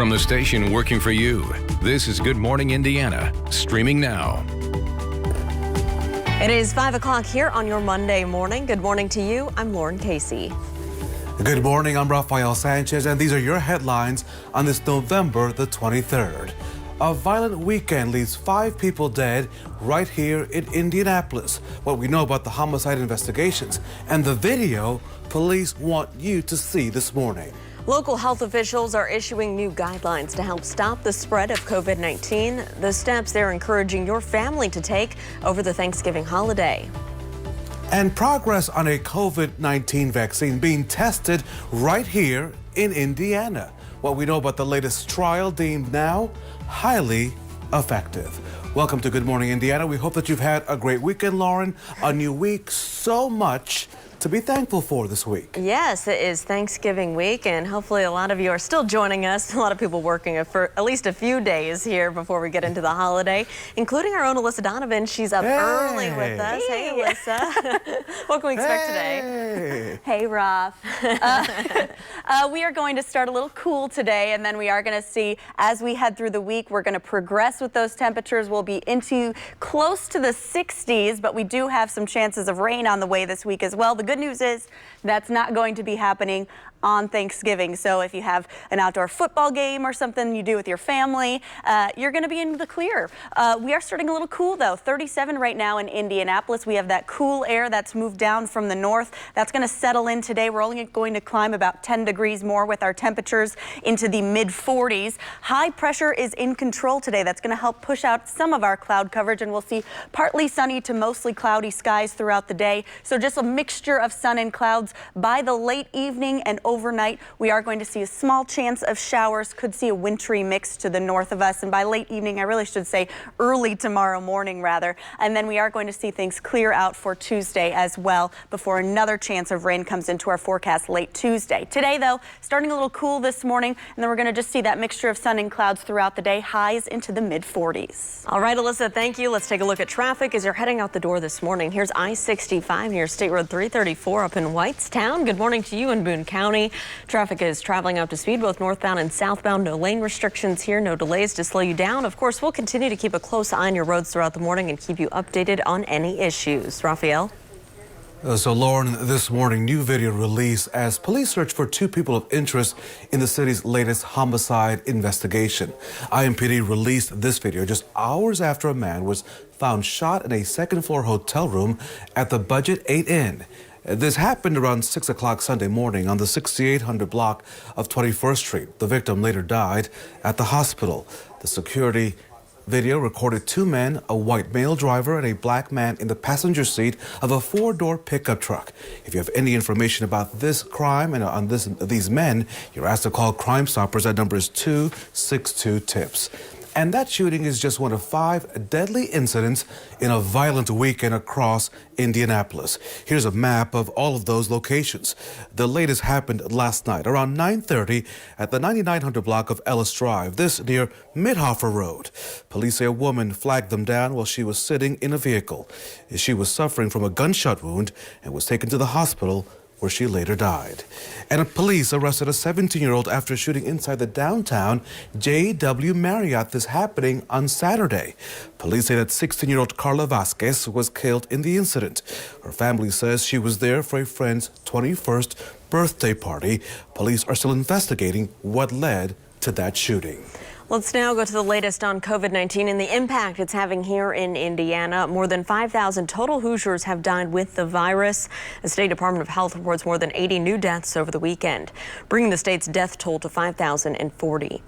From the station working for you, this is Good Morning Indiana, streaming now. It is 5 o'clock here on your Monday morning. Good morning to you. I'm Lauren Casey. Good morning. I'm Rafael Sanchez, and these are your headlines on this November the 23rd. A violent weekend leaves 5 people dead right here in Indianapolis. What we know about the homicide investigations and the video police want you to see this morning. Local health officials are issuing new guidelines to help stop the spread of COVID-19. The steps they're encouraging your family to take over the Thanksgiving holiday. And progress on a COVID-19 vaccine being tested right here in Indiana. What we know about the latest trial deemed now highly effective. Welcome to Good Morning Indiana. We hope that you've had a great weekend, Lauren. A new week, so much to be thankful for this week. Yes, it is Thanksgiving week, and hopefully a lot of you are still joining us. A lot of people working for at least a few days here before we get into the holiday, including our own Alyssa Donovan. She's up early with us. Hey, Alyssa. What can we expect today? Hey, Raf. We are going to start a little cool today, and then we are going to see as we head through the week, we're going to progress with those temperatures. We'll be into close to the 60s, but we do have some chances of rain on the way this week as well. The good news is that's not going to be happening on Thanksgiving. So if you have an outdoor football game or something you do with your family, you're going to be in the clear. We are starting a little cool though. 37 right now in Indianapolis. We have that cool air that's moved down from the north. That's going to settle in today. We're only going to climb about 10 degrees more with our temperatures into the mid 40s. High pressure is in control today. That's going to help push out some of our cloud coverage, and we'll see partly sunny to mostly cloudy skies throughout the day. So just a mixture of sun and clouds. By the late evening and overnight, we are going to see a small chance of showers. Could see a wintry mix to the north of us, and by late evening, I really should say early tomorrow morning rather. And then we are going to see things clear out for Tuesday as well before another chance of rain comes into our forecast late Tuesday. Today though, starting a little cool this morning, and then we're going to just see that mixture of sun and clouds throughout the day, highs into the mid 40s. All right, Alyssa, thank you. Let's take a look at traffic as you're heading out the door this morning. Here's I-65 near State Road 334 up in Whitestown. Good morning to you in Boone County. Traffic is traveling up to speed both northbound and southbound. No lane restrictions here, no delays to slow you down. Of course, we'll continue to keep a close eye on your roads throughout the morning and keep you updated on any issues. Raphael? So Lauren, this morning, new video released as police search for 2 people of interest in the city's latest homicide investigation. IMPD released this video just hours after a man was found shot in a second-floor hotel room at the Budget 8 Inn. This happened around 6 o'clock Sunday morning on the 6800 block of 21st Street. The victim later died at the hospital. The security video recorded 2 men, a white male driver and a black man in the passenger seat of a 4-door pickup truck. If you have any information about this crime and on these men, you're asked to call Crime Stoppers. That number is 262-TIPS. And that shooting is just one of 5 deadly incidents in a violent weekend across Indianapolis. Here's a map of all of those locations. The latest happened last night around 9:30 at the 9900 block of Ellis Drive, this near Midhofer Road. Police say a woman flagged them down while she was sitting in a vehicle. She was suffering from a gunshot wound and was taken to the hospital, where she later died. And police arrested a 17-year-old after shooting inside the downtown JW Marriott. This happening on Saturday. Police say that 16-year-old Carla Vasquez was killed in the incident. Her family says she was there for a friend's 21st birthday party. Police are still investigating what led to that shooting. Let's now go to the latest on COVID-19 and the impact it's having here in Indiana. More than 5,000 total Hoosiers have died with the virus. The State Department of Health reports more than 80 new deaths over the weekend, bringing the state's death toll to 5,040.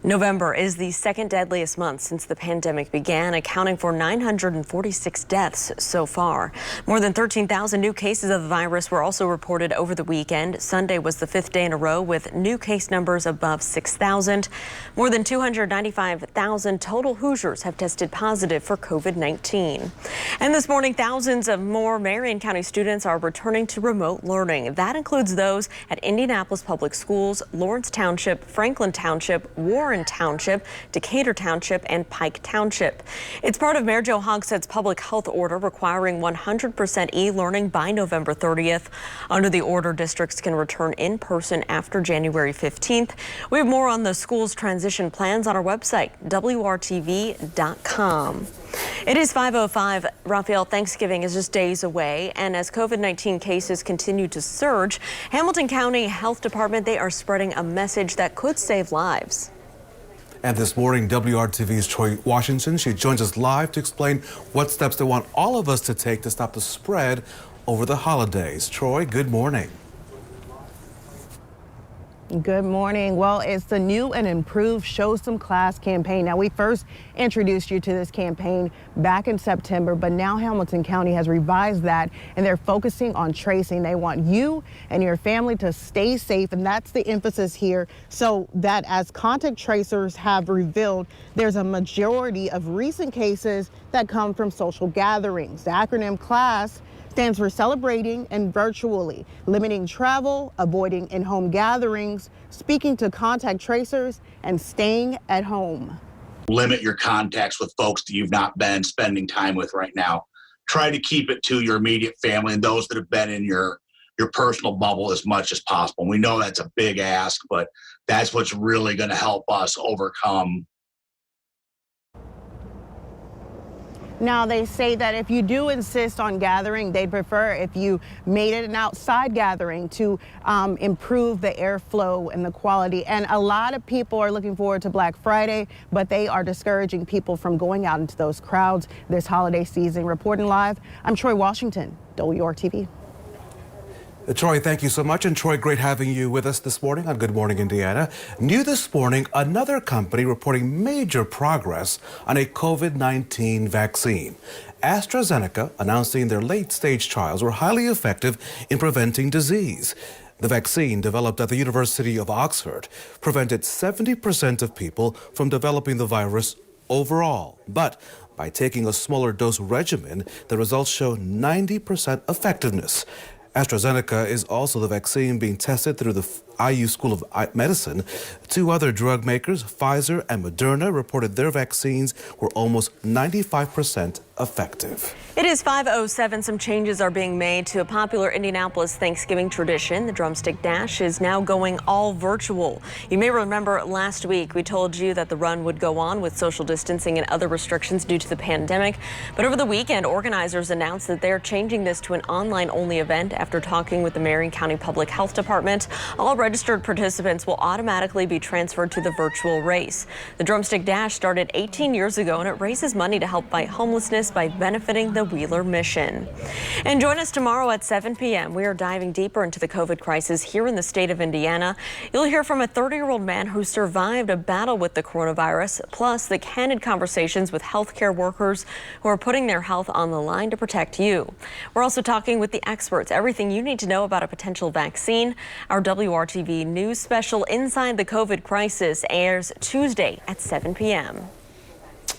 November is the second deadliest month since the pandemic began, accounting for 946 deaths so far. More than 13,000 new cases of the virus were also reported over the weekend. Sunday was the 5th day in a row with new case numbers above 6,000. More than 295,000 total Hoosiers have tested positive for COVID-19. And this morning, thousands of more Marion County students are returning to remote learning. That includes those at Indianapolis Public Schools, Lawrence Township, Franklin Township, Warren Warren Township, Decatur Township, and Pike Township. It's part of Mayor Joe Hogshead's public health order requiring 100% e-learning by November 30th. Under the order, districts can return in person after January 15th. We have more on the school's transition plans on our website, WRTV.com. It is 5:05. Raphael, Thanksgiving is just days away, and as COVID-19 cases continue to surge, Hamilton County Health Department, they are spreading a message that could save lives. And this morning, WRTV's Troy Washington, she joins us live to explain what steps they want all of us to take to stop the spread over the holidays. Troy, good morning. Good morning. Well, it's the new and improved Show Some Class campaign. Now, we first introduced you to this campaign back in September, but now Hamilton County has revised that, and they're focusing on tracing. They want you and your family to stay safe, and that's the emphasis here, so that as contact tracers have revealed, there's a majority of recent cases that come from social gatherings. The acronym CLASS stands for celebrating and virtually, limiting travel, avoiding in-home gatherings, speaking to contact tracers, and staying at home. Limit your contacts with folks that you've not been spending time with right now. Try to keep it to your immediate family and those that have been in your personal bubble as much as possible. We know that's a big ask, but that's what's really going to help us overcome. Now, they say that if you do insist on gathering, they'd prefer if you made it an outside gathering to improve the airflow and the quality. And a lot of people are looking forward to Black Friday, but they are discouraging people from going out into those crowds this holiday season. Reporting live, I'm Troy Washington, WRTV. Troy, thank you so much. And Troy, great having you with us this morning on Good Morning Indiana. New this morning, another company reporting major progress on a COVID-19 vaccine. AstraZeneca announcing their late-stage trials were highly effective in preventing disease. The vaccine, developed at the University of Oxford, prevented 70% of people from developing the virus overall. But by taking a smaller dose regimen, the results show 90% effectiveness. AstraZeneca is also the vaccine being tested through the IU School of Medicine. Two other drug makers, Pfizer and Moderna, reported their vaccines were almost 95% effective. It is 5:07. Some changes are being made to a popular Indianapolis Thanksgiving tradition. The Drumstick Dash is now going all virtual. You may remember last week we told you that the run would go on with social distancing and other restrictions due to the pandemic. But over the weekend, organizers announced that they're changing this to an online-only event after talking with the Marion County Public Health Department. All registered participants will automatically be transferred to the virtual race. The Drumstick Dash started 18 years ago, and it raises money to help fight homelessness by benefiting the Wheeler mission. And join us tomorrow at 7 p.m. We are diving deeper into the COVID crisis here in the state of Indiana. You'll hear from a 30-year-old man who survived a battle with the coronavirus, plus the candid conversations with healthcare workers who are putting their health on the line to protect you. We're also talking with the experts, everything you need to know about a potential vaccine. Our WRTV News special Inside the COVID Crisis airs Tuesday at 7 p.m.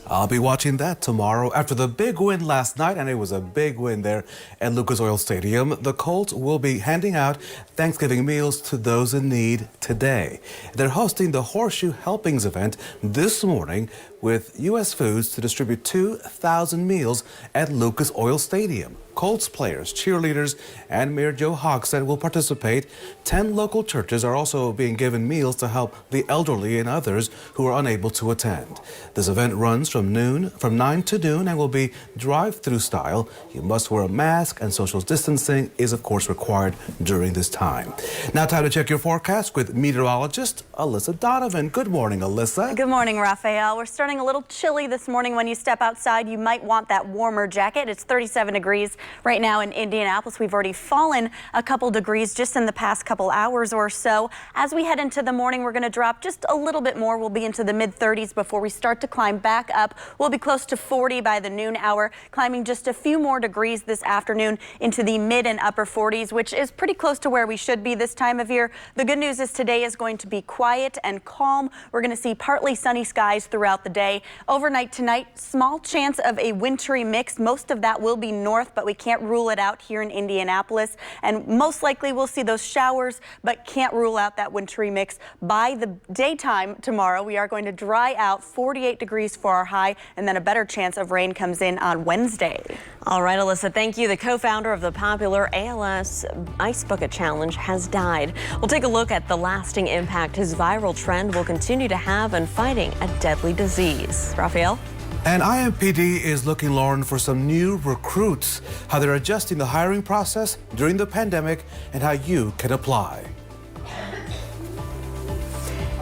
I'll be watching that tomorrow. After the big win last night, and it was a big win there at Lucas Oil Stadium, the Colts will be handing out Thanksgiving meals to those in need today. They're hosting the Horseshoe Helpings event this morning with U.S. Foods to distribute 2,000 meals at Lucas Oil Stadium. Colts players, cheerleaders, and Mayor Joe Hogshead will participate. 10 local churches are also being given meals to help the elderly and others who are unable to attend. This event runs from 9 to noon and will be drive-through style. You must wear a mask, and social distancing is, of course, required during this time. Now, time to check your forecast with meteorologist Alyssa Donovan. Good morning, Alyssa. Good morning, Raphael. We're starting a little chilly this morning. When you step outside, you might want that warmer jacket. It's 37 degrees right now in Indianapolis. We've already fallen a couple degrees just in the past couple hours or so. As we head into the morning, we're going to drop just a little bit more. We'll be into the mid-30s before we start to climb back up. We'll be close to 40 by the noon hour, climbing just a few more degrees this afternoon into the mid and upper 40s, which is pretty close to where we should be this time of year. The good news is today is going to be quiet and calm. We're going to see partly sunny skies throughout the day. Overnight tonight, small chance of a wintry mix. Most of that will be north, but we we can't rule it out here in Indianapolis. And most likely we'll see those showers, but can't rule out that wintry mix. By the daytime tomorrow, we are going to dry out, 48 degrees for our high, and then a better chance of rain comes in on Wednesday. All right, Alyssa, thank you. The co-founder of the popular ALS Ice Bucket Challenge has died. We'll take a look at the lasting impact his viral trend will continue to have in fighting a deadly disease. Raphael? And IMPD is looking, Lauren, for some new recruits, how they're adjusting the hiring process during the pandemic, and how you can apply.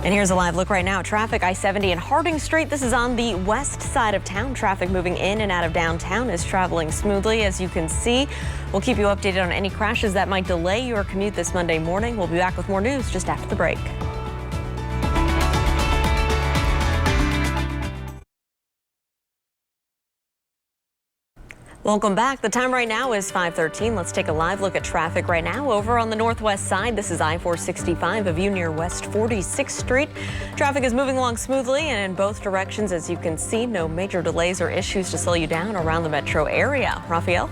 And here's a live look right now. Traffic I-70 and Harding Street. This is on the west side of town. Traffic moving in and out of downtown is traveling smoothly, as you can see. We'll keep you updated on any crashes that might delay your commute this Monday morning. We'll be back with more news just after the break. Welcome back. The time right now is 5:13. Let's take a live look at traffic right now. Over on the northwest side, this is I-465, a view near West 46th Street. Traffic is moving along smoothly and in both directions. As you can see, no major delays or issues to slow you down around the metro area. Raphael?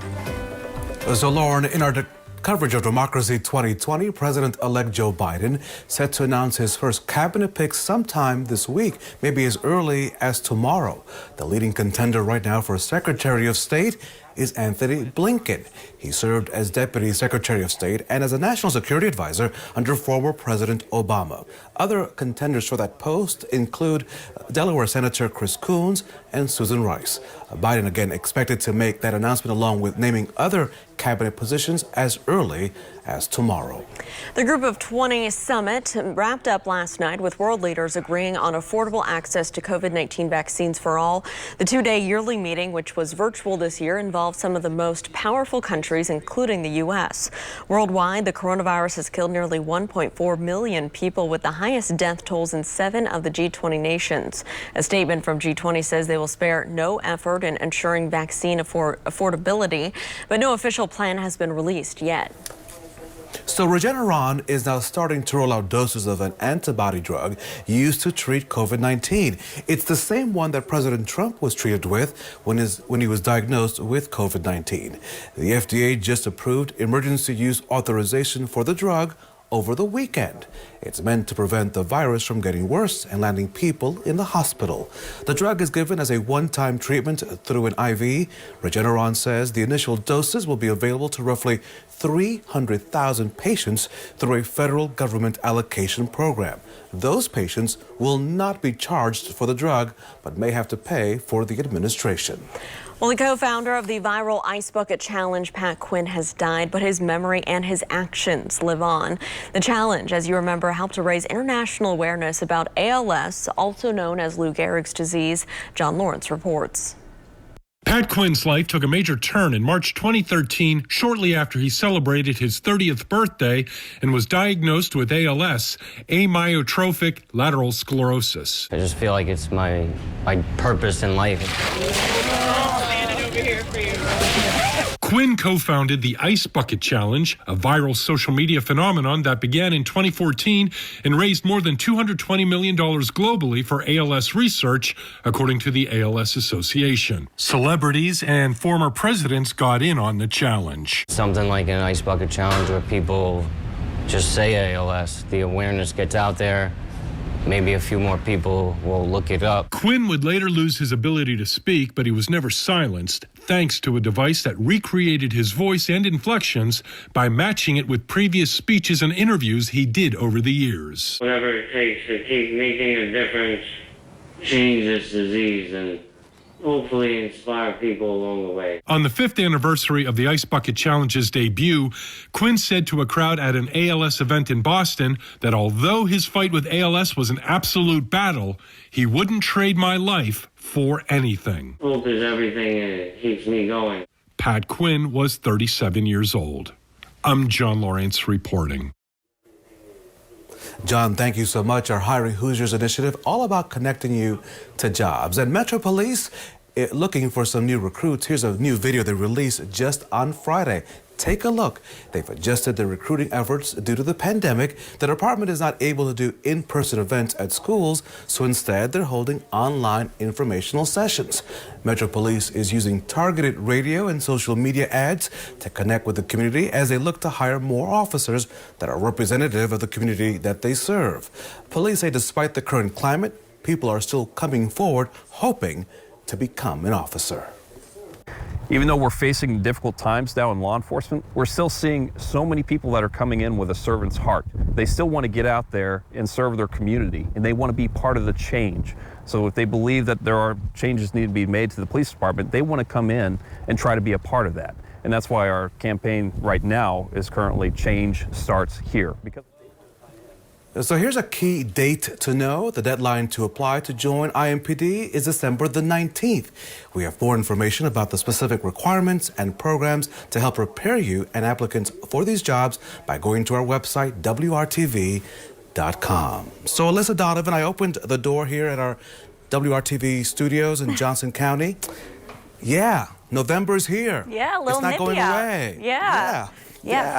So, Lauren, in our coverage of Democracy 2020, President-elect Joe Biden set to announce his first cabinet pick sometime this week, maybe as early as tomorrow. The leading contender right now for Secretary of State is Anthony Blinken. He served as Deputy Secretary of State and as a National Security Advisor under former President Obama. Other contenders for that post include Delaware Senator Chris Coons and Susan Rice. Biden again expected to make that announcement along with naming other cabinet positions as early as tomorrow. The Group of 20 summit wrapped up last night with world leaders agreeing on affordable access to COVID-19 vaccines for all. The two-day yearly meeting, which was virtual this year, involved some of the most powerful countries, including the U.S. Worldwide, the coronavirus has killed nearly 1.4 million people, with the highest death tolls in 7 of the G20 nations. A statement from G20 says they will spare no effort in ensuring vaccine affordability, but no official plan has been released yet. So Regeneron is now starting to roll out doses of an antibody drug used to treat COVID-19. It's the same one that President Trump was treated with when he was diagnosed with COVID-19. The FDA just approved emergency use authorization for the drug over the weekend. It's meant to prevent the virus from getting worse and landing people in the hospital. The drug is given as a one-time treatment through an IV. Regeneron says the initial doses will be available to roughly 300,000 patients through a federal government allocation program. Those patients will not be charged for the drug, but may have to pay for the administration. Well, the co-founder of the viral Ice Bucket Challenge, Pat Quinn, has died, but his memory and his actions live on. The challenge, as you remember, helped to raise international awareness about ALS, also known as Lou Gehrig's disease. John Lawrence reports. Pat Quinn's life took a major turn in March 2013, shortly after he celebrated his 30th birthday and was diagnosed with ALS, amyotrophic lateral sclerosis. I just feel like it's my purpose in life. Quinn co-founded the Ice Bucket Challenge, a viral social media phenomenon that began in 2014 and raised more than $220 million globally for ALS research, according to the ALS Association. Celebrities and former presidents got in on the challenge. Something like an Ice Bucket Challenge where people just say ALS, the awareness gets out there. Maybe a few more people will look it up. Quinn would later lose his ability to speak, but he was never silenced, thanks to a device that recreated his voice and inflections by matching it with previous speeches and interviews he did over the years. Whatever it takes to keep making a difference, change this disease, and hopefully inspire people along the way. On the 5th anniversary of the Ice Bucket Challenge's debut, Quinn said to a crowd at an ALS event in Boston that although his fight with ALS was an absolute battle, he wouldn't trade my life for anything. Hope is everything and it keeps me going. Pat Quinn was 37 years old. I'm John Lawrence reporting. John, thank you so much. Our Hiring Hoosiers initiative, all about connecting you to jobs. And Metro Police looking for some new recruits. Here's a new video they released just on Friday. Take a look. They've adjusted their recruiting efforts due to the pandemic. The department is not able to do in-person events at schools, so instead they're holding online informational sessions. Metro Police is using targeted radio and social media ads to connect with the community as they look to hire more officers that are representative of the community that they serve. Police say despite the current climate, people are still coming forward hoping to become an officer. Even though we're facing difficult times now in law enforcement, we're still seeing so many people that are coming in with a servant's heart. They still want to get out there and serve their community, and they want to be part of the change. So if they believe that there are changes need to be made to the police department, they want to come in and try to be a part of that. And that's why our campaign right now is currently Change Starts Here. So here's a key date to know. The deadline to apply to join IMPD is December the 19th. We have more information about the specific requirements and programs to help prepare you and applicants for these jobs by going to our website, WRTV.com. So Alyssa Donovan, I opened the door here at our WRTV studios in Johnson County. Yeah, November's here. Yeah, a little nippy. It's not going away. Yeah,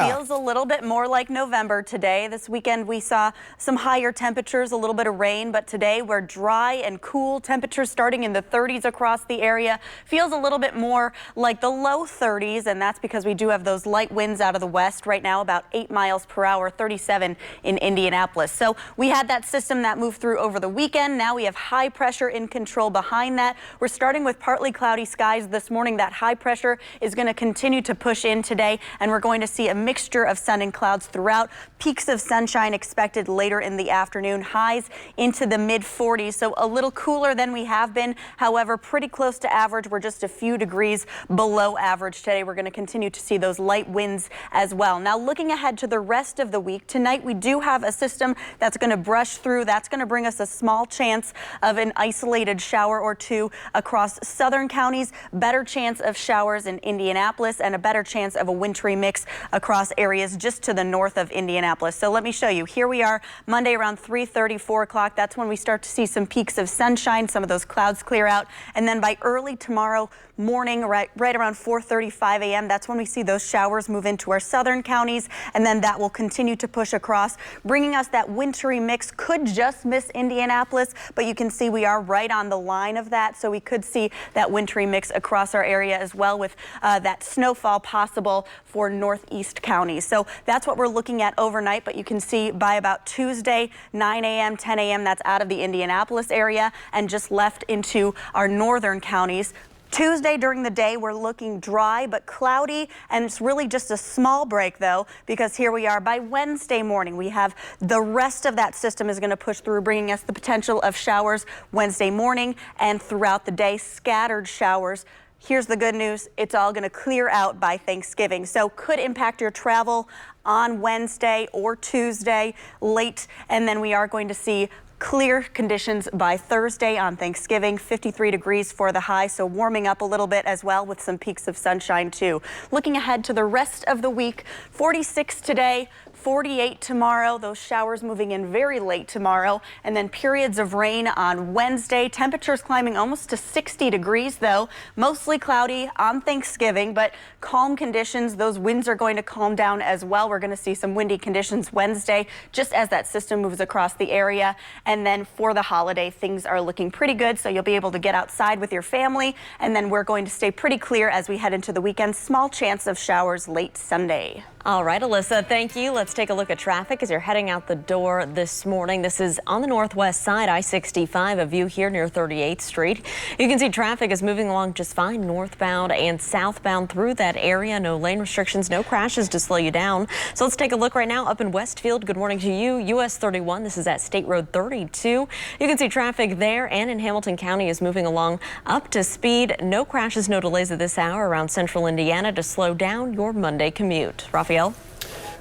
it feels a little bit more like November today. This weekend we saw some higher temperatures, a little bit of rain, but today we're dry and cool. Temperatures starting in the 30s across the area. Feels a little bit more like the low 30s, and that's because we do have those light winds out of the west right now, about 8 miles per hour, 37 in Indianapolis. So we had that system that moved through over the weekend. Now we have high pressure in control behind that. We're starting with partly cloudy skies this morning. That high pressure is going to continue to push in today, and we're going to see a mixture of sun and clouds throughout. Peaks of sunshine expected later in the afternoon. Highs into the mid 40s, so a little cooler than we have been. However, pretty close to average. We're just a few degrees below average today. We're going to continue to see those light winds as well. Now looking ahead to the rest of the week, tonight we do have a system that's going to brush through. That's going to bring us a small chance of an isolated shower or two across southern counties. Better chance of showers in Indianapolis and a better chance of a wintry mix across areas just to the north of Indianapolis. So let me show you. Here we are Monday around 3:30, 4 o'clock. That's when we start to see some peaks of sunshine. Some of those clouds clear out. And then by early tomorrow morning, right around 4:35 a.m., that's when we see those showers move into our southern counties. And then that will continue to push across, bringing us that wintry mix. Could just miss Indianapolis, but you can see we are right on the line of that. So we could see that wintry mix across our area as well, with that snowfall possible for northeast counties. So that's what we're looking at overnight, but you can see by about Tuesday, 9 a.m., 10 a.m., that's out of the Indianapolis area and just left into our northern counties. Tuesday during the day, we're looking dry but cloudy, and it's really just a small break though, because here we are by Wednesday morning. We have the rest of that system is going to push through, bringing us the potential of showers Wednesday morning and throughout the day, scattered showers. Here's the good news. It's all going to clear out by Thanksgiving, so could impact your travel on Wednesday or Tuesday late, and then we are going to see clear conditions by Thursday on Thanksgiving. 53 degrees for the high, so warming up a little bit as well with some peaks of sunshine too. Looking ahead to the rest of the week, 46 today, 48 tomorrow. Those showers moving in very late tomorrow, and then periods of rain on Wednesday. Temperatures climbing almost to 60 degrees though. Mostly cloudy on Thanksgiving, but calm conditions. Those winds are going to calm down as well. We're going to see some windy conditions Wednesday just as that system moves across the area. And then for the holiday, things are looking pretty good, so you'll be able to get outside with your family. And then we're going to stay pretty clear as we head into the weekend. Small chance of showers late Sunday. All right, Alyssa, thank you. Let's take a look at traffic as you're heading out the door this morning. This is on the northwest side, I-65, a view here near 38th Street. You can see traffic is moving along just fine northbound and southbound through that area. No lane restrictions, no crashes to slow you down. So let's take a look right now up in Westfield. Good morning to you. US 31, this is at State Road 32. You can see traffic there and in Hamilton County is moving along up to speed. No crashes, no delays at this hour around central Indiana to slow down your Monday commute. Raphael?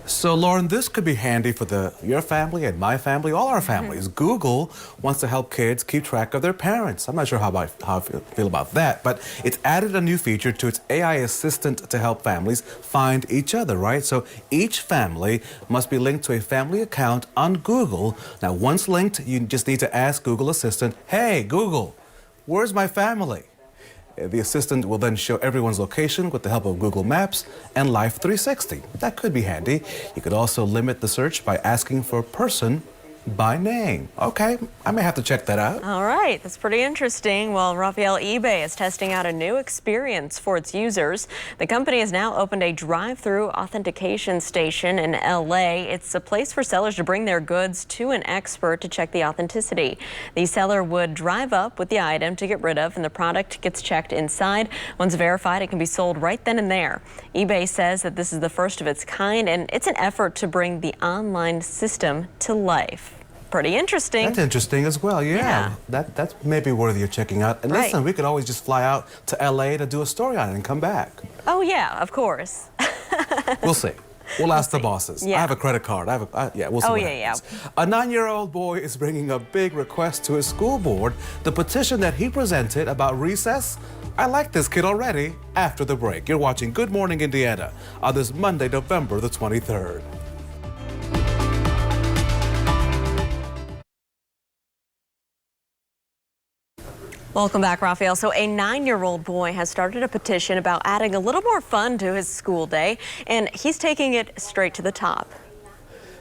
So, Lauren, this could be handy for your family and my family, all our families. Google wants to help kids keep track of their parents. I'm not sure how I feel about that, but it's added a new feature to its AI assistant to help families find each other, right? So each family must be linked to a family account on Google. Now, once linked, you just need to ask Google Assistant, hey, Google, where's my family? The assistant will then show everyone's location with the help of Google Maps and Live 360. That could be handy. You could also limit the search by asking for a person by name. Okay, I may have to check that out. All right, that's pretty interesting. Well, Raphael, eBay is testing out a new experience for its users. The company has now opened a drive-through authentication station in LA. It's a place for sellers to bring their goods to an expert to check the authenticity. The seller would drive up with the item to get rid of, and the product gets checked inside. Once verified, it can be sold right then and there. eBay says that this is the first of its kind, and it's an effort to bring the online system to life. Pretty interesting. That's interesting as well, yeah. That's maybe worthy of checking out. And listen, we could always just fly out to LA to do a story on it and come back. Oh, yeah, of course. We'll see. We'll ask the bosses. Yeah. I have a credit card. We'll see what happens. A 9-year-old boy is bringing a big request to his school board. The petition that he presented about recess. I like this kid already. After the break, you're watching Good Morning Indiana on this Monday, November the 23rd. Welcome back, Raphael. So a 9-year-old boy has started a petition about adding a little more fun to his school day, and he's taking it straight to the top.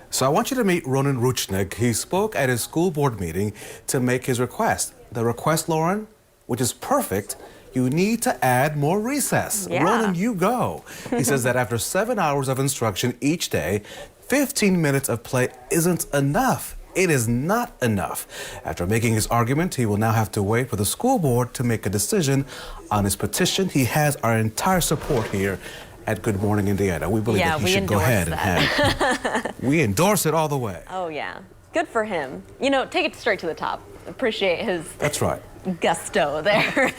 So I want you to meet Ronan Ruchnik. He spoke at his school board meeting to make his request. The request, Lauren, which is perfect, you need to add more recess. Yeah. Ronan, you go. He says that after 7 hours of instruction each day, 15 minutes of play isn't enough. It is not enough. After making his argument, he will now have to wait for the school board to make a decision on his petition. He has our entire support here at Good Morning Indiana. We believe that he should go ahead and have it. We endorse it all the way. Oh, yeah. Good for him. You know, take it straight to the top. Appreciate his... That's right. Gusto there.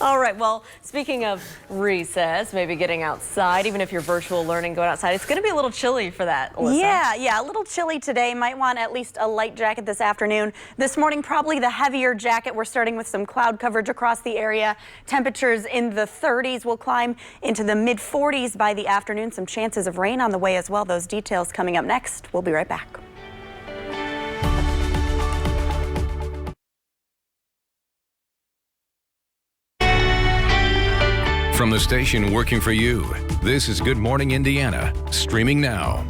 All right, well, speaking of recess, maybe getting outside, even if you're virtual learning, going outside, it's going to be a little chilly for that, Alyssa. Yeah, a little chilly today. Might want at least a light jacket this afternoon. This morning, probably the heavier jacket. We're starting with some cloud coverage across the area. Temperatures in the 30s will climb into the mid-40s by the afternoon. Some chances of rain on the way as well. Those details coming up next. We'll be right back. From the station working for you, this is Good Morning Indiana, streaming now.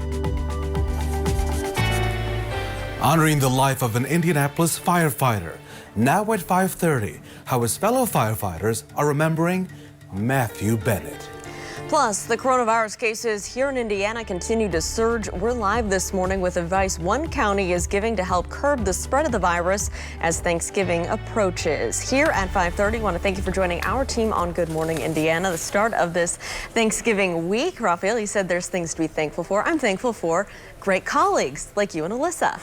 Honoring the life of an Indianapolis firefighter. Now at 5:30, how his fellow firefighters are remembering Matthew Bennett. Plus, the coronavirus cases here in Indiana continue to surge. We're live this morning with advice one county is giving to help curb the spread of the virus as Thanksgiving approaches. Here at 5:30, I want to thank you for joining our team on Good Morning Indiana, the start of this Thanksgiving week. Raphael, you said there's things to be thankful for. I'm thankful for great colleagues like you and Alyssa.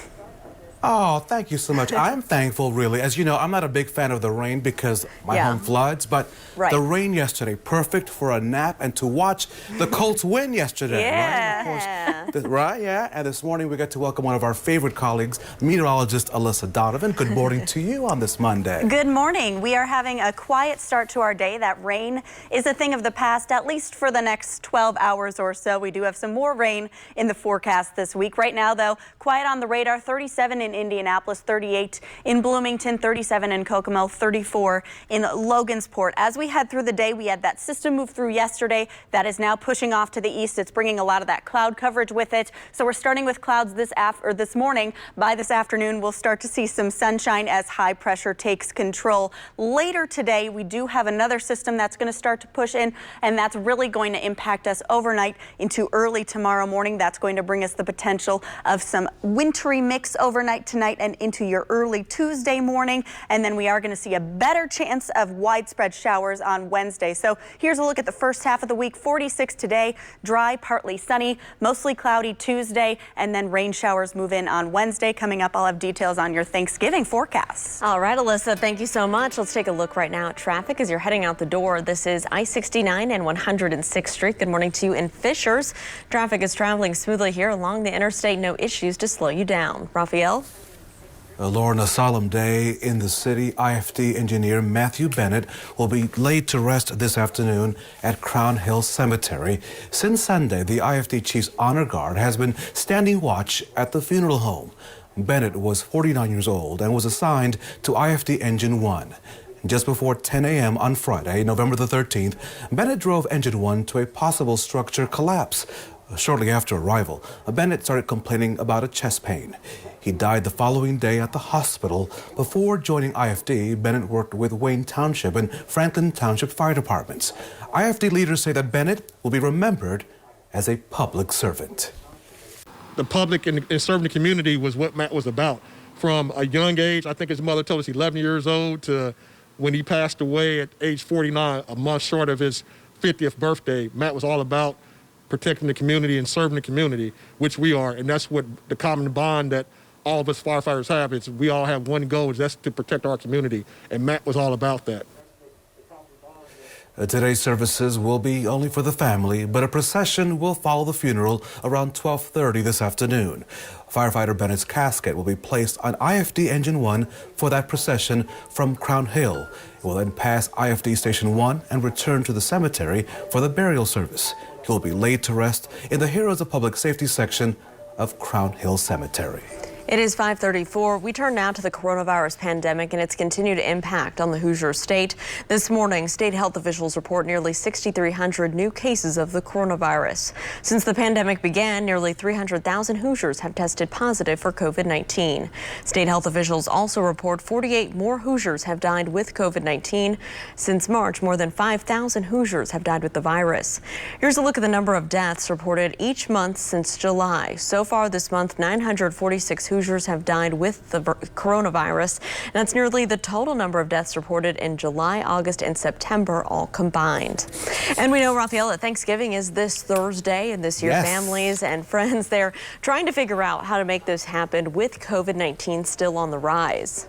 Oh, thank you so much. I'm thankful, really. As you know, I'm not a big fan of the rain because my home floods, but the rain yesterday, perfect for a nap and to watch the Colts win yesterday. Yeah. Right? Of course, yeah. And this morning we got to welcome one of our favorite colleagues, meteorologist Alyssa Donovan. Good morning to you on this Monday. Good morning. We are having a quiet start to our day. That rain is a thing of the past, at least for the next 12 hours or so. We do have some more rain in the forecast this week. Right now, though, quiet on the radar, 37 in Indianapolis, 38 in Bloomington, 37 in Kokomo, 34 in Logansport. As we head through the day, we had that system move through yesterday that is now pushing off to the east. It's bringing a lot of that cloud coverage with it. So we're starting with clouds this morning. By this afternoon, we'll start to see some sunshine as high pressure takes control. Later today, we do have another system that's going to start to push in, and that's really going to impact us overnight into early tomorrow morning. That's going to bring us the potential of some wintry mix overnight tonight and into your early Tuesday morning. And then we are going to see a better chance of widespread showers on Wednesday. So here's a look at the first half of the week. 46 today, dry, partly sunny, mostly cloudy Tuesday, and then rain showers move in on Wednesday. Coming up, I'll have details on your Thanksgiving forecast. All right, Alyssa, thank you so much. Let's take a look right now at traffic as you're heading out the door. This is I-69 and 106th Street. Good morning to you in Fishers. Traffic is traveling smoothly here along the interstate. No issues to slow you down. Raphael? Lauren, a solemn day in the city. IFD engineer Matthew Bennett will be laid to rest this afternoon at Crown Hill Cemetery. Since Sunday, the IFD Chief's Honor Guard has been standing watch at the funeral home. Bennett was 49 years old and was assigned to IFD Engine 1. Just before 10 a.m. on Friday, November the 13th, Bennett drove engine 1 to a possible structure collapse. Shortly after arrival, Bennett started complaining about a chest pain. He died the following day at the hospital. Before joining IFD, Bennett worked with Wayne Township and Franklin Township Fire Departments. IFD leaders say that Bennett will be remembered as a public servant. The public and serving the community was what Matt was about. From a young age, I think his mother told us 11 years old, to when he passed away at age 49, a month short of his 50th birthday. Matt was all about protecting the community and serving the community, which we are, and that's what the common bond that all of us firefighters have. Is we all have one goal, that's to protect our community, and Matt was all about that. Today's services will be only for the family, but a procession will follow the funeral around 12:30 this afternoon. Firefighter Bennett's casket will be placed on IFD Engine 1 for that procession from Crown Hill. It will then pass IFD Station 1 and return to the cemetery for the burial service. He will be laid to rest in the Heroes of Public Safety section of Crown Hill Cemetery. It is 5:34. We turn now to the coronavirus pandemic and its continued impact on the Hoosier State. This morning, state health officials report nearly 6,300 new cases of the coronavirus. Since the pandemic began, nearly 300,000 Hoosiers have tested positive for COVID-19. State health officials also report 48 more Hoosiers have died with COVID-19. Since March, more than 5,000 Hoosiers have died with the virus. Here's a look at the number of deaths reported each month since July. So far this month, 946 Hoosiers have died with the coronavirus. That's nearly the total number of deaths reported in July, August, and September all combined. And we know, Raphael, that Thanksgiving is this Thursday, and this year families and friends, they're trying to figure out how to make this happen with COVID-19 still on the rise.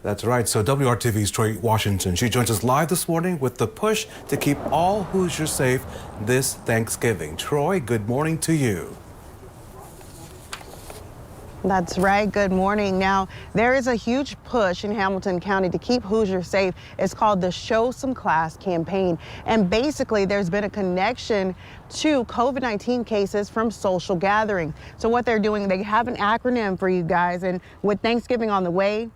That's right. So WRTV's Troy Washington, she joins us live this morning with the push to keep all Hoosiers safe this Thanksgiving. Troy, good morning to you. That's right. Good morning. Now, there is a huge push in Hamilton County to keep Hoosiers safe. It's called the Show Some Class campaign. And basically, there's been a connection to COVID-19 cases from social gathering. So what they're doing, they have an acronym for you guys. And with Thanksgiving on the way,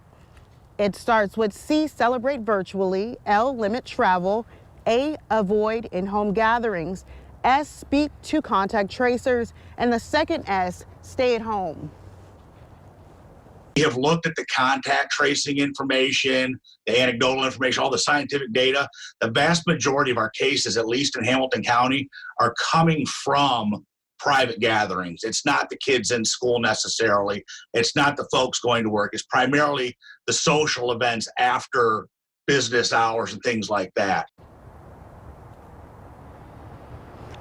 it starts with C, celebrate virtually, L, limit travel, A, avoid in-home gatherings, S, speak to contact tracers, and the second S, stay at home. We have looked at the contact tracing information, the anecdotal information, all the scientific data. The vast majority of our cases, at least in Hamilton County, are coming from private gatherings. It's not the kids in school necessarily. It's not the folks going to work. It's primarily the social events after business hours and things like that.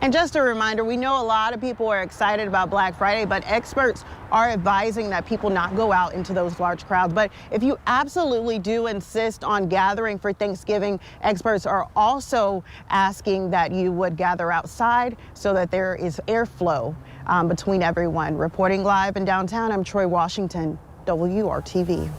And just a reminder, we know a lot of people are excited about Black Friday, but experts are advising that people not go out into those large crowds. But if you absolutely do insist on gathering for Thanksgiving, experts are also asking that you would gather outside so that there is airflow between everyone. Reporting live in downtown, I'm Troy Washington, WRTV.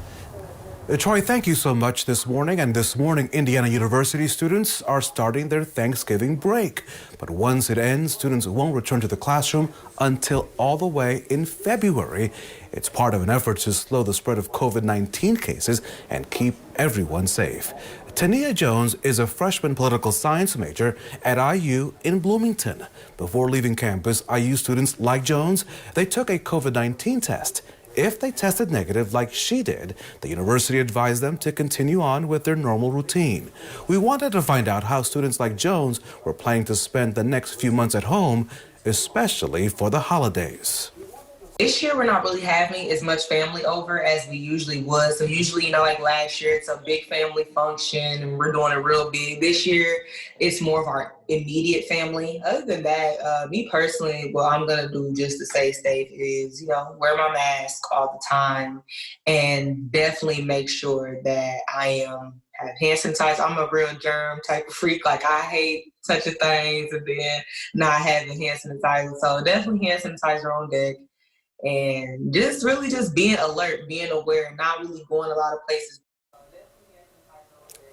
Troy, thank you so much this morning. And this morning, Indiana University students are starting their Thanksgiving break. But once it ends, students won't return to the classroom until all the way in February. It's part of an effort to slow the spread of COVID-19 cases and keep everyone safe. Tania Jones is a freshman political science major at IU in Bloomington. Before leaving campus, IU students like Jones, they took a COVID-19 test. If they tested negative like she did, the university advised them to continue on with their normal routine. We wanted to find out how students like Jones were planning to spend the next few months at home, especially for the holidays. This year, we're not really having as much family over as we usually was. So usually, like last year, it's a big family function and we're doing it real big. This year, it's more of our immediate family. Other than that, me personally, what I'm going to do just to stay safe is, wear my mask all the time and definitely make sure that I have hand sanitizer. I'm a real germ type of freak. Like, I hate touching things and then not having hand sanitizer. So definitely hand sanitizer on deck. And just really just being alert, being aware, not really going a lot of places.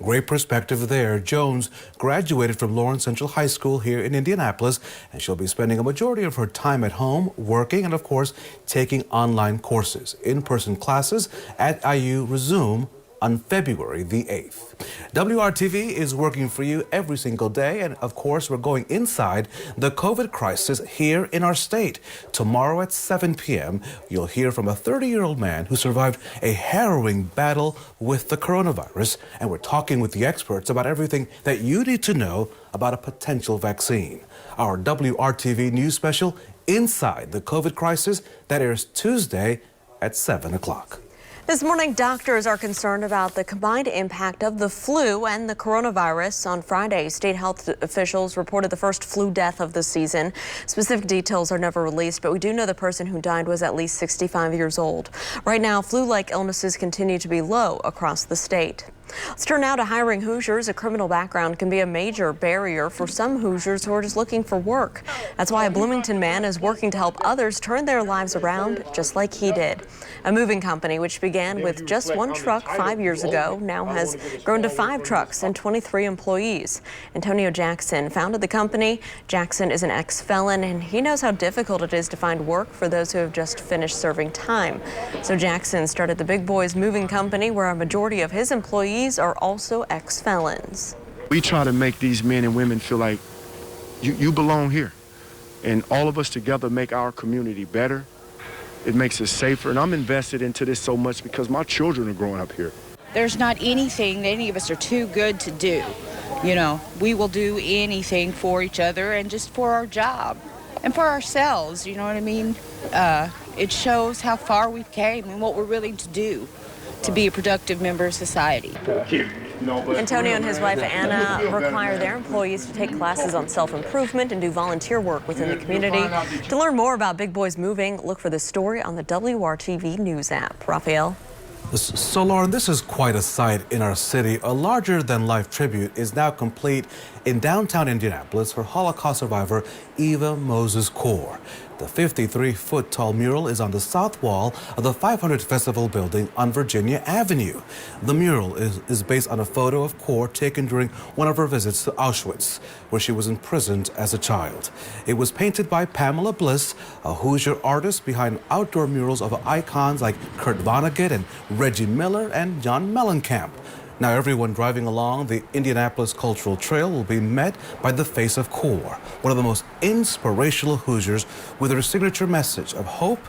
Great perspective there. Jones graduated from Lawrence Central High School here in Indianapolis, and she'll be spending a majority of her time at home, working, and of course, taking online courses. In-person classes at IU resume on February the 8th. WRTV is working for you every single day, and of course, we're going inside the COVID crisis here in our state. Tomorrow at 7 p.m., you'll hear from a 30-year-old man who survived a harrowing battle with the coronavirus, and we're talking with the experts about everything that you need to know about a potential vaccine. Our WRTV news special, Inside the COVID Crisis, that airs Tuesday at 7 o'clock. This morning, doctors are concerned about the combined impact of the flu and the coronavirus. On Friday, state health officials reported the first flu death of the season. Specific details are never released, but we do know the person who died was at least 65 years old. Right now, flu-like illnesses continue to be low across the state. Let's turn now to hiring Hoosiers. A criminal background can be a major barrier for some Hoosiers who are just looking for work. That's why a Bloomington man is working to help others turn their lives around just like he did. A moving company, which began with just one truck 5 years ago, now has grown to 5 trucks and 23 employees. Antonio Jackson founded the company. Jackson is an ex-felon, and he knows how difficult it is to find work for those who have just finished serving time. So Jackson started the Big Boys Moving Company, where a majority of his employees are also ex-felons. We try to make these men and women feel like you belong here, and all of us together make our community better. It makes us safer, and I'm invested into this so much because my children are growing up here. There's not anything that any of us are too good to do. You know, we will do anything for each other and just for our job and for ourselves, you know what I mean? It shows how far we've came and what we're willing to do to be a productive member of society. Antonio and his wife Anna require their employees to take classes on self-improvement and do volunteer work within the community. To learn more about Big Boys Moving, look for this story on the WRTV News app. Raphael. So, Lauren, this is quite a sight in our city. A larger-than-life tribute is now complete in downtown Indianapolis for Holocaust survivor Eva Moses Core. The 53-foot-tall mural is on the south wall of the 500 Festival building on Virginia Avenue. The mural is based on a photo of Core taken during one of her visits to Auschwitz, where she was imprisoned as a child. It was painted by Pamela Bliss, a Hoosier artist behind outdoor murals of icons like Kurt Vonnegut and Reggie Miller and John Mellencamp. Now everyone driving along the Indianapolis Cultural Trail will be met by the face of Core, one of the most inspirational Hoosiers, with her signature message of hope,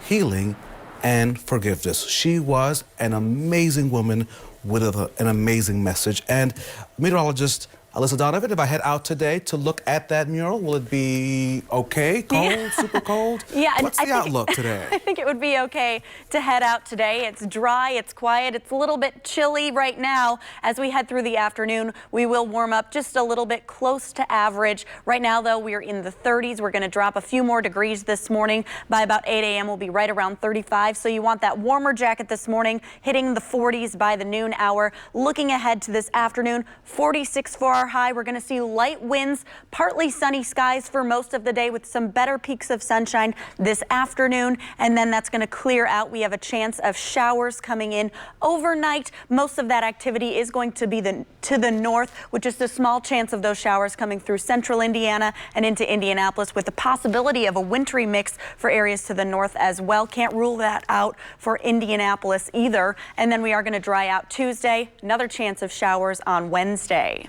healing, and forgiveness. She was an amazing woman with an amazing message. And meteorologist Alyssa Donovan, if I head out today to look at that mural, will it be okay? Cold? Super cold? Yeah. What's the outlook today? I think it would be okay to head out today. It's dry, it's quiet, it's a little bit chilly right now. As we head through the afternoon, we will warm up just a little bit, close to average. Right now, though, we are in the 30s. We're going to drop a few more degrees this morning. By about 8 a.m., we'll be right around 35. So you want that warmer jacket this morning, hitting the 40s by the noon hour. Looking ahead to this afternoon, 46 for our high. We're going to see light winds, partly sunny skies for most of the day with some better peaks of sunshine this afternoon, and then that's going to clear out. We have a chance of showers coming in overnight. Most of that activity is going to be to the north, with just a small chance of those showers coming through central Indiana and into Indianapolis, with the possibility of a wintry mix for areas to the north as well. Can't rule that out for Indianapolis either. And then we are going to dry out Tuesday. Another chance of showers on Wednesday.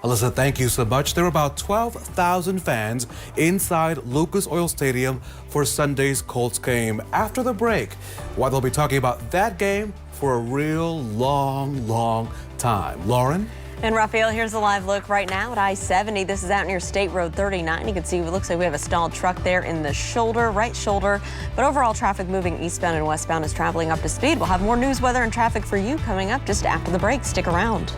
Alyssa, thank you so much. There were about 12,000 fans inside Lucas Oil Stadium for Sunday's Colts game. After the break, why they'll be talking about that game for a real long time. Lauren? And Raphael, here's a live look right now at I-70. This is out near State Road 39. You can see it looks like we have a stalled truck there in the right shoulder. But overall traffic moving eastbound and westbound is traveling up to speed. We'll have more news, weather, and traffic for you coming up just after the break. Stick around.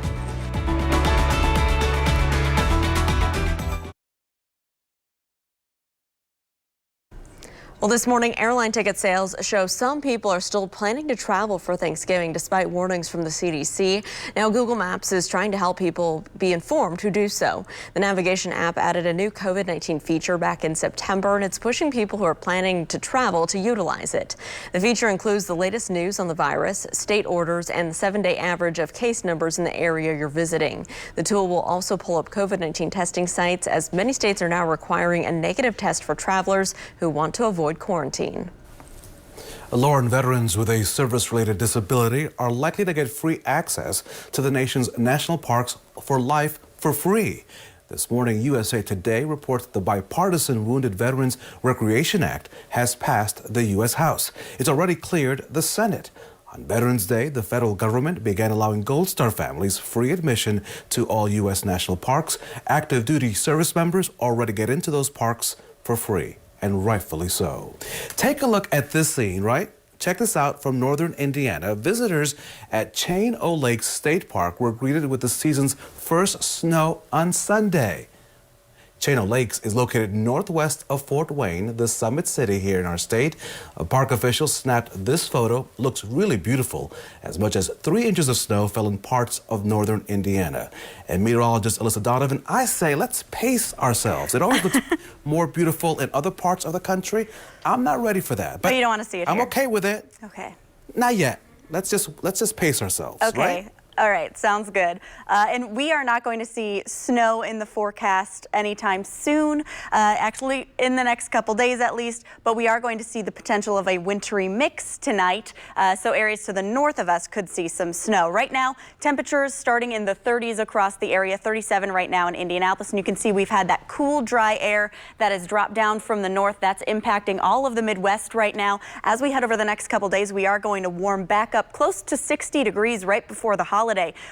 Well, this morning, airline ticket sales show some people are still planning to travel for Thanksgiving despite warnings from the CDC. Now, Google Maps is trying to help people be informed who do so. The navigation app added a new COVID-19 feature back in September, and it's pushing people who are planning to travel to utilize it. The feature includes the latest news on the virus, state orders, and the 7-day average of case numbers in the area you're visiting. The tool will also pull up COVID-19 testing sites, as many states are now requiring a negative test for travelers who want to avoid quarantine. Lauren, veterans with a service-related disability are likely to get free access to the nation's national parks for life for free. This morning, USA Today reports the bipartisan Wounded Veterans Recreation Act has passed the U.S. House. It's already cleared the Senate. On Veterans Day, the federal government began allowing Gold Star families free admission to all U.S. national parks. Active duty service members already get into those parks for free, and rightfully so. Take a look at this scene, right? Check this out from northern Indiana. Visitors at Chain O Lake State Park were greeted with the season's first snow on Sunday. Chain O Lakes is located northwest of Fort Wayne, the summit city here in our state. Park officials snapped this photo. Looks really beautiful. As much as 3 inches of snow fell in parts of northern Indiana. And meteorologist Alyssa Donovan, I say let's pace ourselves. It always looks more beautiful in other parts of the country. I'm not ready for that. But you don't want to see it I'm here. okay with it. Okay. Not yet. Let's just pace ourselves. Okay. Right? All right, sounds good. And we are not going to see snow in the forecast anytime soon, actually in the next couple days at least, but we are going to see the potential of a wintry mix tonight. So areas to the north of us could see some snow. Right now, temperatures starting in the 30s across the area, 37 right now in Indianapolis. And you can see we've had that cool, dry air that has dropped down from the north. That's impacting all of the Midwest right now. As we head over the next couple days, we are going to warm back up close to 60 degrees right before the holiday.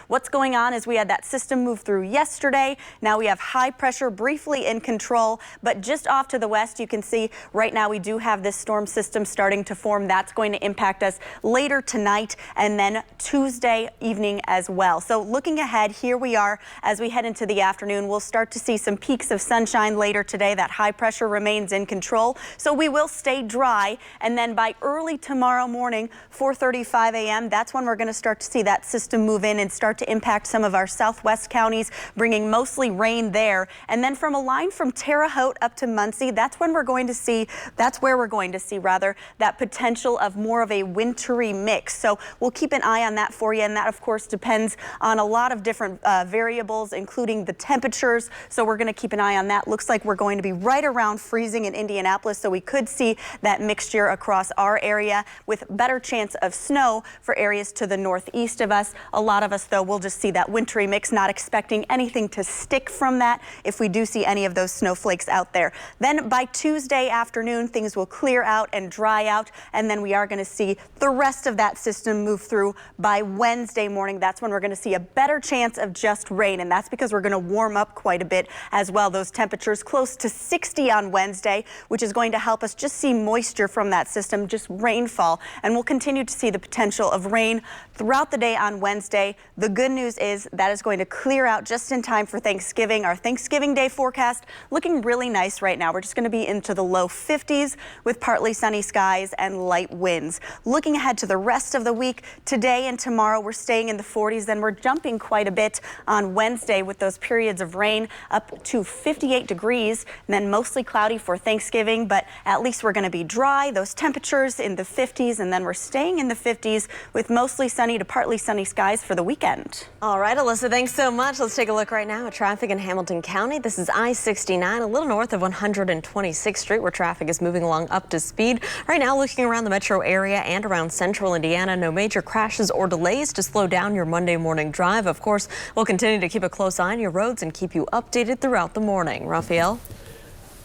What's going on is we had that system move through yesterday. Now we have high pressure briefly in control, but just off to the west, you can see right now we do have this storm system starting to form. That's going to impact us later tonight and then Tuesday evening as well. So looking ahead, here we are as we head into the afternoon. We'll start to see some peaks of sunshine later today. That high pressure remains in control, so we will stay dry. And then by early tomorrow morning, 4:35 a.m., that's when we're going to start to see that system move in and start to impact some of our southwest counties, bringing mostly rain there. And then from a line from Terre Haute up to Muncie, that's where we're going to see that potential of more of a wintry mix. So we'll keep an eye on that for you. And that, of course, depends on a lot of different variables, including the temperatures. So we're going to keep an eye on that. Looks like we're going to be right around freezing in Indianapolis. So we could see that mixture across our area with better chance of snow for areas to the northeast of us. A lot of us, though, will just see that wintry mix, not expecting anything to stick from that if we do see any of those snowflakes out there. Then by Tuesday afternoon, things will clear out and dry out, and then we are going to see the rest of that system move through by Wednesday morning. That's when we're going to see a better chance of just rain, and that's because we're going to warm up quite a bit as well. Those temperatures close to 60 on Wednesday, which is going to help us just see moisture from that system, just rainfall, and we'll continue to see the potential of rain throughout the day on Wednesday. The good news is that is going to clear out just in time for Thanksgiving. Our Thanksgiving Day forecast looking really nice right now. We're just going to be into the low 50s with partly sunny skies and light winds. Looking ahead to the rest of the week, today and tomorrow we're staying in the 40s, then we're jumping quite a bit on Wednesday with those periods of rain up to 58 degrees, and then mostly cloudy for Thanksgiving, but at least we're going to be dry. Those temperatures in the 50s, and then we're staying in the 50s with mostly sunny to partly sunny skies for the weekend. All right, Alyssa, thanks so much. Let's take a look right now at traffic in Hamilton County. This is I-69, a little north of 126th Street, where traffic is moving along up to speed. Right now, looking around the metro area and around central Indiana, no major crashes or delays to slow down your Monday morning drive. Of course, we'll continue to keep a close eye on your roads and keep you updated throughout the morning. Raphael?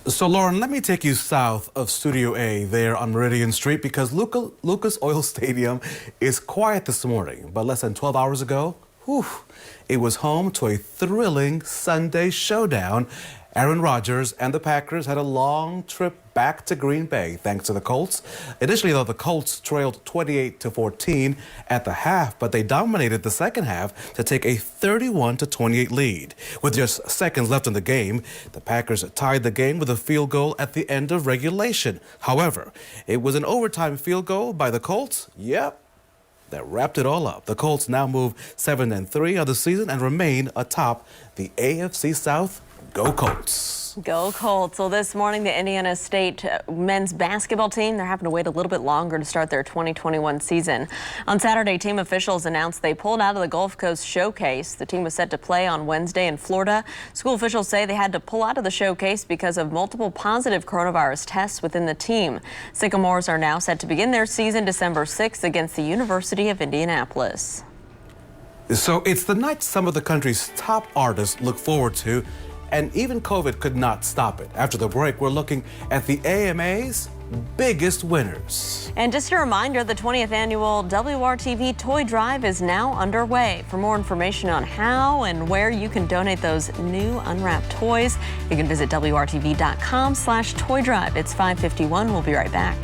So, Lauren, let me take you south of Studio A there on Meridian Street, because Lucas Oil Stadium is quiet this morning. But less than 12 hours ago, it was home to a thrilling Sunday showdown. Aaron Rodgers and the Packers had a long trip back to Green Bay thanks to the Colts. Initially, though, the Colts trailed 28-14 at the half, but they dominated the second half to take a 31-28 lead. With just seconds left in the game, the Packers tied the game with a field goal at the end of regulation. However, it was an overtime field goal by the Colts. Yep. That wrapped it all up. The Colts now move 7-3 on the season and remain atop the AFC South Go Colts. Go Colts. Well, this morning, the Indiana State men's basketball team, they're having to wait a little bit longer to start their 2021 season. On Saturday, team officials announced they pulled out of the Gulf Coast Showcase. The team was set to play on Wednesday in Florida. School officials say they had to pull out of the showcase because of multiple positive coronavirus tests within the team. Sycamores are now set to begin their season December 6th against the University of Indianapolis. So it's the night some of the country's top artists look forward to, and even COVID could not stop it. After the break, we're looking at the AMA's biggest winners. And just a reminder, the 20th annual WRTV Toy Drive is now underway. For more information on how and where you can donate those new unwrapped toys, you can visit WRTV.com/Toy Drive. It's 5:51. We'll be right back.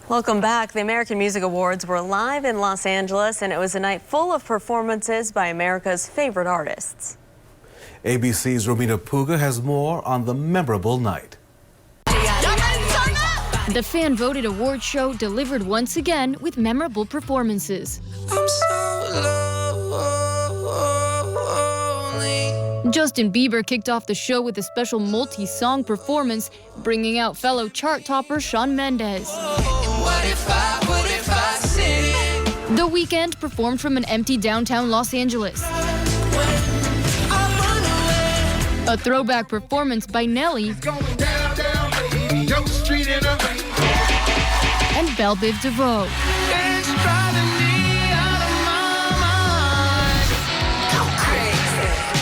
Welcome back. The American Music Awards were live in Los Angeles, and it was a night full of performances by America's favorite artists. ABC's Romina Puga has more on the memorable night. The fan-voted award show delivered once again with memorable performances. Justin Bieber kicked off the show with a special multi-song performance, bringing out fellow chart topper Shawn Mendes. The Weeknd performed from an empty downtown Los Angeles. A throwback performance by Nelly and Belle Biv DeVoe.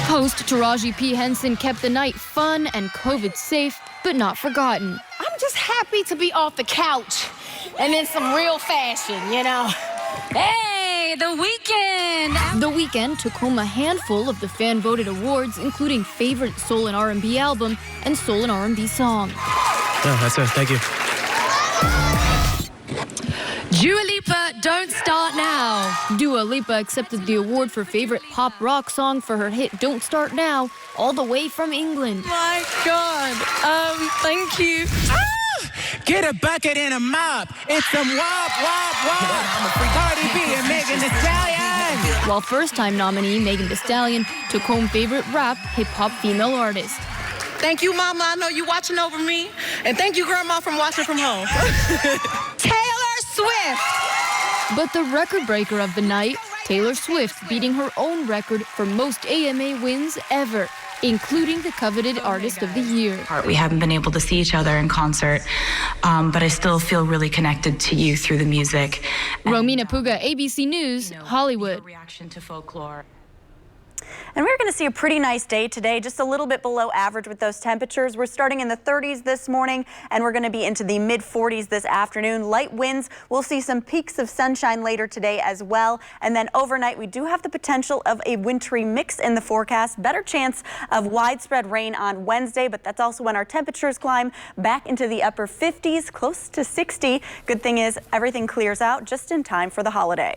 Host Taraji P. Henson kept the night fun and COVID safe, but not forgotten. I'm just happy to be off the couch and in some real fashion, you know. Hey, The Weeknd! The Weeknd took home a handful of the fan-voted awards, including Favorite Soul and R&B Album and Soul and R&B Song. No, that's it. Thank you. Dua Lipa, Don't Start Now. Dua Lipa accepted the award for Favorite Pop Rock Song for her hit Don't Start Now, all the way from England. My God. Thank you. Get a bucket and a mop. It's some wop, wop, wop. Cardi B and Megan Thee Stallion. While first-time nominee Megan Thee Stallion took home Favorite Rap Hip-Hop Female Artist. Thank you, Mama. I know you watching over me. And thank you, Grandma, for watching from home. Taylor Swift. But the record breaker of the night, Taylor Swift, beating her own record for most AMA wins ever, including the coveted Artist of the Year. We haven't been able to see each other in concert, but I still feel really connected to you through the music. Romina Puga, ABC News, Hollywood. Reaction to folklore. And we're going to see a pretty nice day today, just a little bit below average with those temperatures. We're starting in the 30s this morning, and we're going to be into the mid-40s this afternoon. Light winds. We'll see some peaks of sunshine later today as well. And then overnight, we do have the potential of a wintry mix in the forecast. Better chance of widespread rain on Wednesday, but that's also when our temperatures climb back into the upper 50s, close to 60. Good thing is everything clears out just in time for the holiday.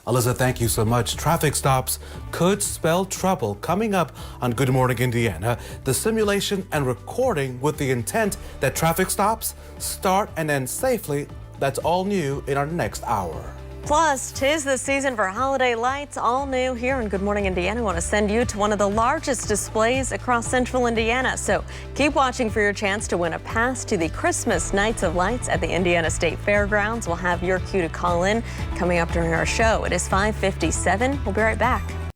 Alyssa, thank you so much. Traffic stops could spell trouble coming up on Good Morning Indiana. The simulation and recording with the intent that traffic stops start and end safely. That's all new in our next hour. Plus, 'tis the season for holiday lights, all new here in Good Morning Indiana. I want to send you to one of the largest displays across central Indiana. So keep watching for your chance to win a pass to the Christmas Nights of Lights at the Indiana State Fairgrounds. We'll have your cue to call in coming up during our show. It is 5:57. We'll be right back.